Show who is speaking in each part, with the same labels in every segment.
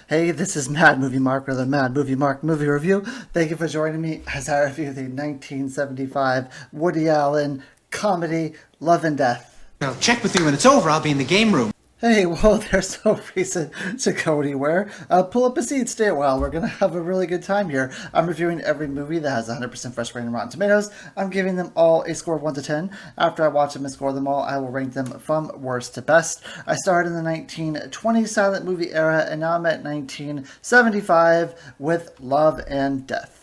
Speaker 1: Hey, this is Mad Movie Mark, or the Mad Movie Mark movie review. Thank you for joining me as I review the 1975 Woody Allen comedy Love and Death.
Speaker 2: I'll check with you when it's over. I'll be in the game room.
Speaker 1: Hey, well, there's no reason to go anywhere. Pull up a seat, stay a while. We're going to have a really good time here. I'm reviewing every movie that has 100% fresh rating on Rotten Tomatoes. I'm giving them all a score of 1 to 10. After I watch them and score them all, I will rank them from worst to best. I started in the 1920s silent movie era, and now I'm at 1975 with Love and Death.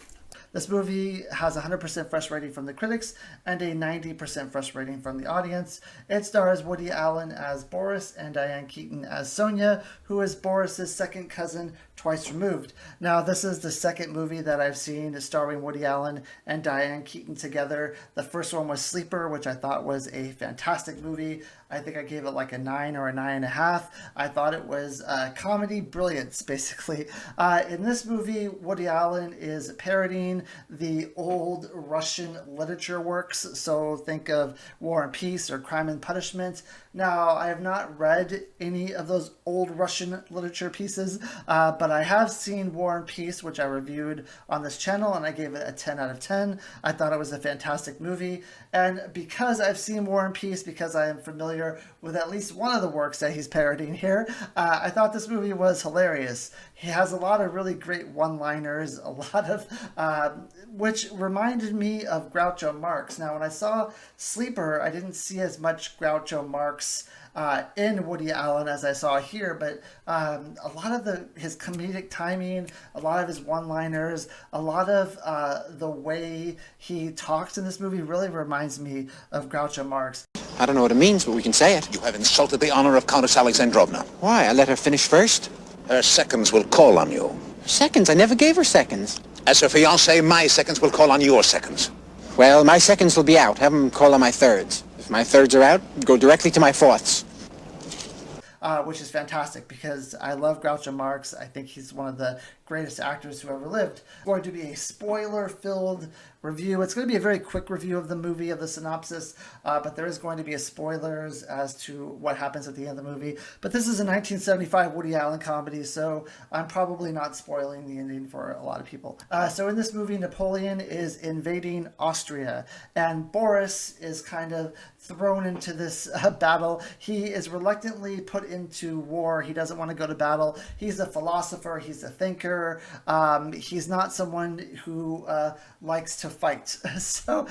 Speaker 1: This movie has 100% fresh rating from the critics and a 90% fresh rating from the audience. It stars Woody Allen as Boris and Diane Keaton as Sonia, who is Boris's second cousin twice removed. Now, this is the second movie that I've seen starring Woody Allen and Diane Keaton together. The first one was Sleeper, which I thought was a fantastic movie. I think I gave it like a 9 or a 9.5. I thought it was comedy brilliance, basically. In this movie, Woody Allen is parodying the old Russian literature works. So think of War and Peace or Crime and Punishment. Now, I have not read any of those old Russian literature pieces, but I have seen War and Peace, which I reviewed on this channel, and I gave it a 10 out of 10. I thought it was a fantastic movie. And because I've seen War and Peace, because I am familiar with at least one of the works that he's parodying here, I thought this movie was hilarious. He has a lot of really great one-liners, a lot of, which reminded me of Groucho Marx. Now, when I saw Sleeper, I didn't see as much Groucho Marx in Woody Allen as I saw here, but a lot of his comedic timing, a lot of his one-liners, a lot of the way he talks in this movie really reminds me of Groucho Marx.
Speaker 2: I don't know what it means, but we can say it.
Speaker 3: You have insulted the honor of Countess Alexandrovna.
Speaker 2: Why? I let her finish first.
Speaker 3: Her seconds will call on you.
Speaker 2: Seconds? I never gave her seconds.
Speaker 3: As her fiancé, my seconds will call on your seconds.
Speaker 2: Well, my seconds will be out. Have them call on my thirds. If my thirds are out, go directly to my fourths.
Speaker 1: Which is fantastic because I love Groucho Marx. I think he's one of the greatest actors who ever lived. It's going to be a spoiler-filled review. It's going to be a very quick review of the movie, of the synopsis, but there is going to be a spoilers as to what happens at the end of the movie. But this is a 1975 Woody Allen comedy, so I'm probably not spoiling the ending for a lot of people. So in this movie, Napoleon is invading Austria, and Boris is kind of thrown into this battle. He is reluctantly put into war. He doesn't want to go to battle. He's a philosopher. He's a thinker. He's not someone who likes to fight. So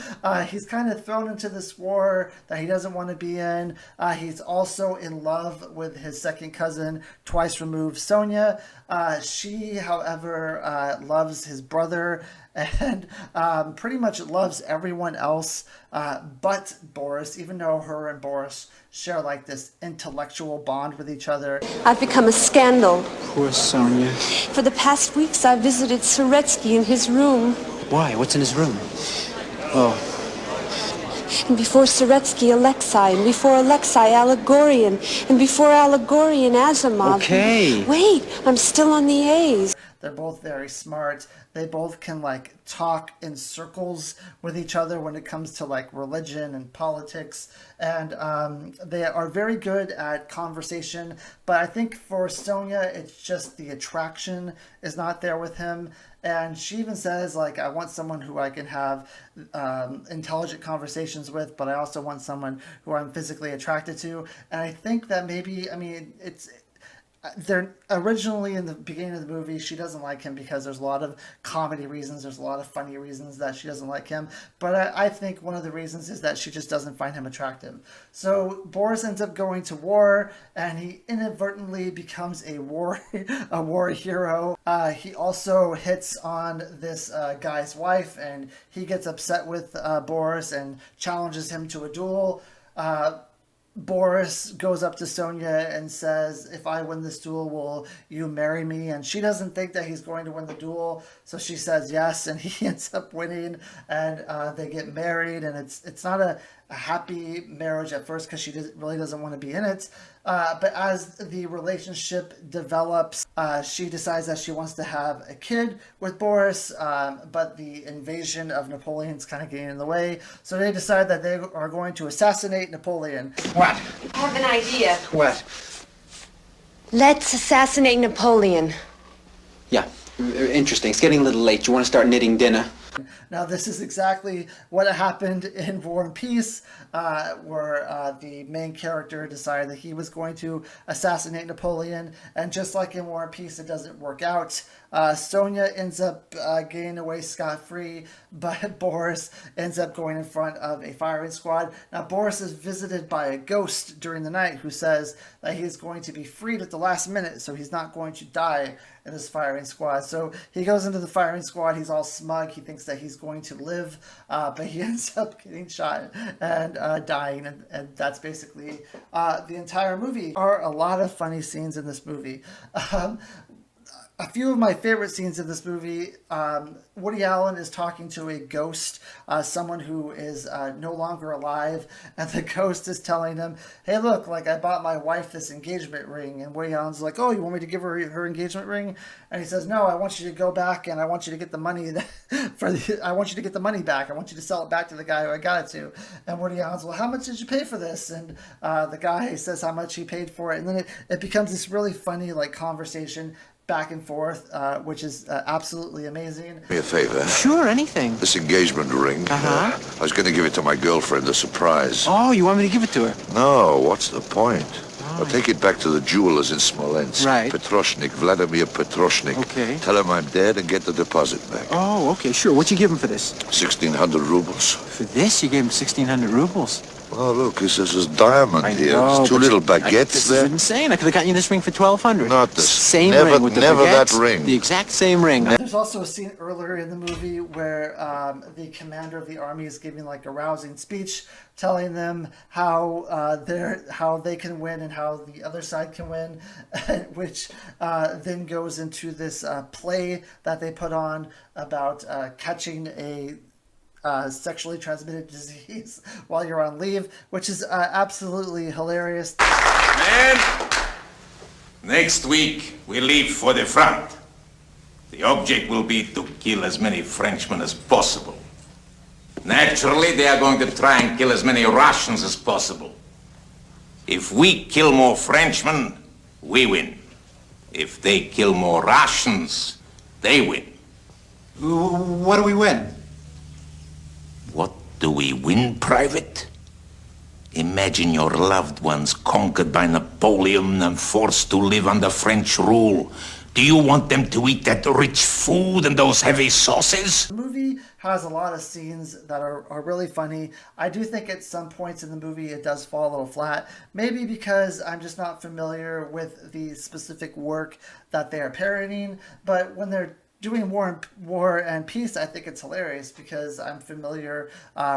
Speaker 1: he's kind of thrown into this war that he doesn't want to be in. He's also in love with his second cousin, twice removed, Sonia. She, however, loves his brother and pretty much loves everyone else but Boris, even though her and Boris share like this intellectual bond with each other.
Speaker 4: I've become a scandal.
Speaker 2: Poor Sonia.
Speaker 4: For the past weeks, I've visited Soretsky in his room.
Speaker 2: Why? What's in his room? Oh.
Speaker 4: And before Soretsky, Alexei. And before Alexei, Allegorian. And before Allegorian, Asimov.
Speaker 2: Okay.
Speaker 4: Wait, I'm still on the A's.
Speaker 1: They're both very smart. They both can like talk in circles with each other when it comes to like religion and politics. And they are very good at conversation. But I think for Sonia, it's just the attraction is not there with him. And she even says, like, I want someone who I can have intelligent conversations with, but I also want someone who I'm physically attracted to. And I think that maybe, I mean, they're originally in the beginning of the movie, she doesn't like him because there's a lot of comedy reasons, there's a lot of funny reasons that she doesn't like him. But I think one of the reasons is that she just doesn't find him attractive. So Boris ends up going to war, and he inadvertently becomes a war hero. He also hits on this guy's wife, and he gets upset with Boris and challenges him to a duel. Boris goes up to Sonia and says, if I win this duel, will you marry me? And she doesn't think that he's going to win the duel, so she says yes, and he ends up winning, and they get married, and it's not a happy marriage at first because she really doesn't want to be in it. But as the relationship develops, she decides that she wants to have a kid with Boris, but the invasion of Napoleon's kind of getting in the way. So they decide that they are going to assassinate Napoleon.
Speaker 3: What?
Speaker 4: I have an idea.
Speaker 3: What?
Speaker 4: Let's assassinate Napoleon.
Speaker 2: Yeah, interesting. It's getting a little late. You want to start knitting dinner?
Speaker 1: Now, this is exactly what happened in War and Peace, where the main character decided that he was going to assassinate Napoleon, and just like in War and Peace, it doesn't work out. Sonia ends up getting away scot-free, but Boris ends up going in front of a firing squad. Now, Boris is visited by a ghost during the night who says that he's going to be freed at the last minute, so he's not going to die in this firing squad. So he goes into the firing squad, he's all smug, he thinks that he's going to live, but he ends up getting shot and dying, and that's basically the entire movie. There are a lot of funny scenes in this movie. A few of my favorite scenes in this movie, Woody Allen is talking to a ghost, someone who is no longer alive, and the ghost is telling him, hey, look, like, I bought my wife this engagement ring, and Woody Allen's like, oh, you want me to give her her engagement ring? And he says, no, I want you to go back, and I want you to get the money I want you to get the money back. I want you to sell it back to the guy who I got it to. And Woody Allen's, well, how much did you pay for this? And the guy says how much he paid for it, and then it becomes this really funny, like, conversation back and forth, which is absolutely amazing.
Speaker 3: Me a favor.
Speaker 2: Sure, anything.
Speaker 3: This engagement ring. I was going to give it to my girlfriend, a surprise.
Speaker 2: Oh, you want me to give it to her?
Speaker 3: No, what's the point? I'll take it back to the jewelers in Smolensk.
Speaker 2: Right.
Speaker 3: Petroshnik, Vladimir Petroshnik.
Speaker 2: Okay.
Speaker 3: Tell him I'm dead and get the deposit back.
Speaker 2: Oh, okay, sure. What'd you give him for this?
Speaker 3: 1,600 rubles.
Speaker 2: For this, you gave him 1,600 rubles.
Speaker 3: Oh, look, this is diamond here.
Speaker 2: know,
Speaker 3: It's two
Speaker 2: but
Speaker 3: little baguettes
Speaker 2: This
Speaker 3: there.
Speaker 2: is insane. I could have gotten you this ring for 1,200.
Speaker 3: Not the
Speaker 2: same
Speaker 3: never-
Speaker 2: ring with the
Speaker 3: never that
Speaker 2: baguettes,
Speaker 3: ring.
Speaker 2: The exact same ring.
Speaker 1: There's also a scene earlier in the movie where the commander of the army is giving like a rousing speech, telling them how how they can win and how the other side can win, which then goes into this play that they put on about catching a sexually transmitted disease while you're on leave, which is absolutely hilarious.
Speaker 5: Men, next week we leave for the front. The object will be to kill as many Frenchmen as possible. Naturally, they are going to try and kill as many Russians as possible. If we kill more Frenchmen, we win. If they kill more Russians, they win.
Speaker 2: What do we win?
Speaker 5: What do we win, Private? Imagine your loved ones conquered by Napoleon and forced to live under French rule. Do you want them to eat that rich food and those heavy sauces?
Speaker 1: The movie has a lot of scenes that are really funny. I do think at some points in the movie it does fall a little flat. Maybe because I'm just not familiar with the specific work that they are parodying. But when they're doing War and Peace, I think it's hilarious because I'm familiar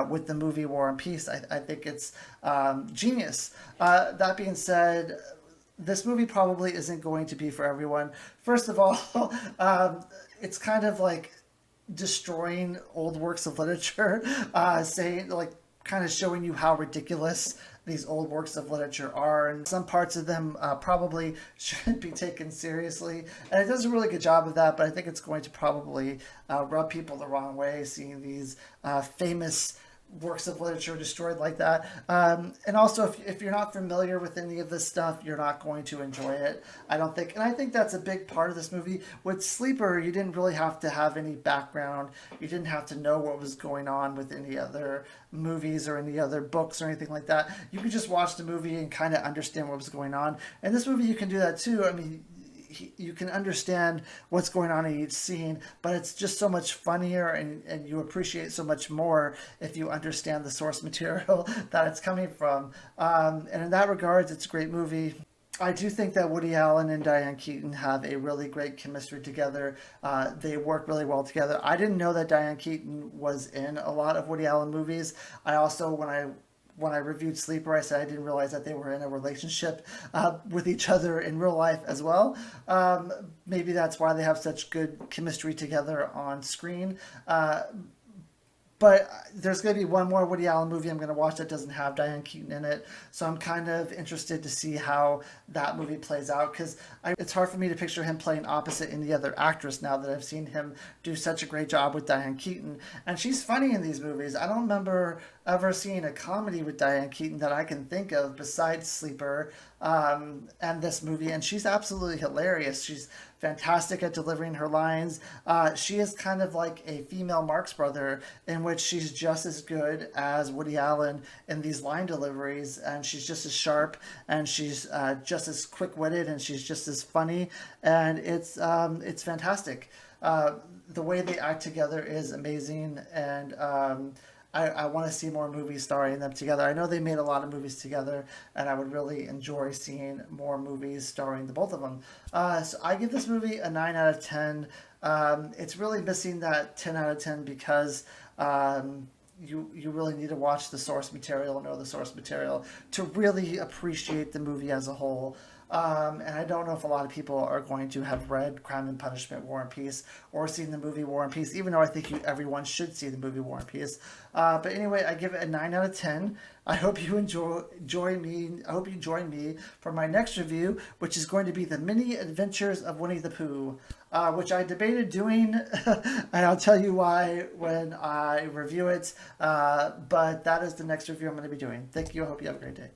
Speaker 1: with the movie War and Peace. I think it's genius. That being said, this movie probably isn't going to be for everyone. First of all, it's kind of like destroying old works of literature, saying, like, kind of showing you how ridiculous these old works of literature are, and some parts of them probably shouldn't be taken seriously, and it does a really good job of that, but I think it's going to probably rub people the wrong way, seeing these famous works of literature destroyed like that. And also, if you're not familiar with any of this stuff, you're not going to enjoy it, I don't think. And I think that's a big part of this movie. With Sleeper, you didn't really have to have any background. You didn't have to know what was going on with any other movies or any other books or anything like that. You could just watch the movie and kind of understand what was going on. And this movie, you can do that too. I mean, you can understand what's going on in each scene, but it's just so much funnier, and you appreciate so much more if you understand the source material that it's coming from. And in that regards, it's a great movie. I do think that Woody Allen and Diane Keaton have a really great chemistry together. They work really well together. I didn't know that Diane Keaton was in a lot of Woody Allen movies. I also, when I reviewed Sleeper, I said I didn't realize that they were in a relationship with each other in real life as well. Maybe that's why they have such good chemistry together on screen. But there's going to be one more Woody Allen movie I'm going to watch that doesn't have Diane Keaton in it. So I'm kind of interested to see how that movie plays out, because it's hard for me to picture him playing opposite any other actress now that I've seen him do such a great job with Diane Keaton. And she's funny in these movies. I don't remember ever seeing a comedy with Diane Keaton that I can think of besides Sleeper. and this movie, and she's absolutely hilarious. She's fantastic at delivering her lines. She is kind of like a female Marx Brother, in which she's just as good as Woody Allen in these line deliveries, and she's just as sharp, and she's just as quick-witted, and she's just as funny, and it's fantastic. The way they act together is amazing, and I want to see more movies starring them together. I know they made a lot of movies together, and I would really enjoy seeing more movies starring the both of them. So I give this movie a 9 out of 10. It's really missing that 10 out of 10 because you really need to watch the source material, know the source material, to really appreciate the movie as a whole. And I don't know if a lot of people are going to have read Crime and Punishment, War and Peace, or seen the movie War and Peace, even though I think everyone should see the movie War and Peace. But anyway, I give it a 9 out of 10. I hope you join me for my next review, which is going to be The Mini Adventures of Winnie the Pooh, which I debated doing, and I'll tell you why when I review it. But that is the next review I'm going to be doing. Thank you. I hope you have a great day.